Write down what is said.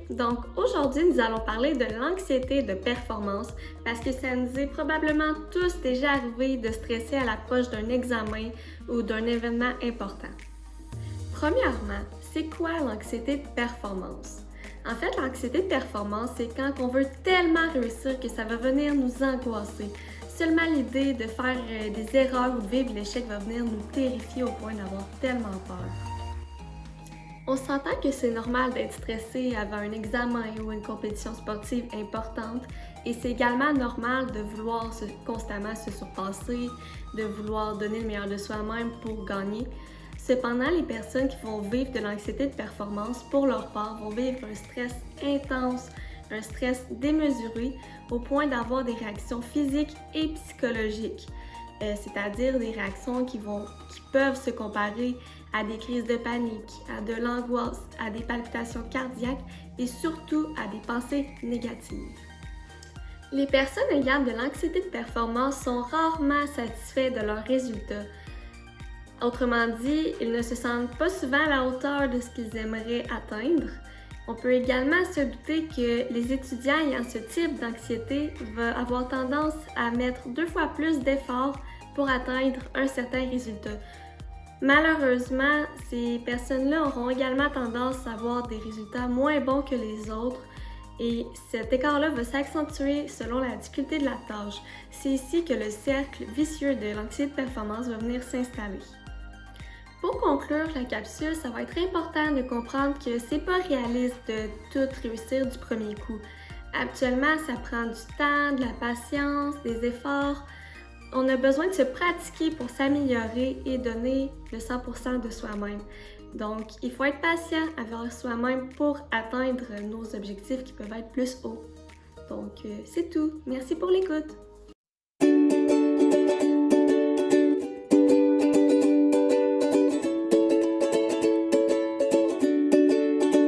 Donc aujourd'hui, nous allons parler de l'anxiété de performance parce que ça nous est probablement tous déjà arrivé de stresser à l'approche d'un examen ou d'un événement important. Premièrement, c'est quoi l'anxiété de performance? En fait, l'anxiété de performance, c'est quand on veut tellement réussir que ça va venir nous angoisser. Seulement l'idée de faire des erreurs ou de vivre l'échec va venir nous terrifier au point d'avoir tellement peur. On s'entend que c'est normal d'être stressé avant un examen ou une compétition sportive importante et c'est également normal de vouloir constamment se surpasser, de vouloir donner le meilleur de soi-même pour gagner. Cependant, les personnes qui vont vivre de l'anxiété de performance, pour leur part, vont vivre un stress intense, un stress démesuré au point d'avoir des réactions physiques et psychologiques. C'est-à-dire des réactions qui peuvent se comparer à des crises de panique, à de l'angoisse, à des palpitations cardiaques et surtout à des pensées négatives. Les personnes ayant de l'anxiété de performance sont rarement satisfaits de leurs résultats. Autrement dit, ils ne se sentent pas souvent à la hauteur de ce qu'ils aimeraient atteindre. On peut également se douter que les étudiants ayant ce type d'anxiété vont avoir tendance à mettre 2 fois plus d'efforts pour atteindre un certain résultat. Malheureusement, ces personnes-là auront également tendance à avoir des résultats moins bons que les autres et cet écart-là va s'accentuer selon la difficulté de la tâche. C'est ici que le cercle vicieux de l'anxiété de performance va venir s'installer. Pour conclure la capsule, ça va être important de comprendre que c'est pas réaliste de tout réussir du premier coup. Actuellement, ça prend du temps, de la patience, des efforts. On a besoin de se pratiquer pour s'améliorer et donner le 100% de soi-même. Donc, il faut être patient avec soi-même pour atteindre nos objectifs qui peuvent être plus hauts. Donc, c'est tout. Merci pour l'écoute.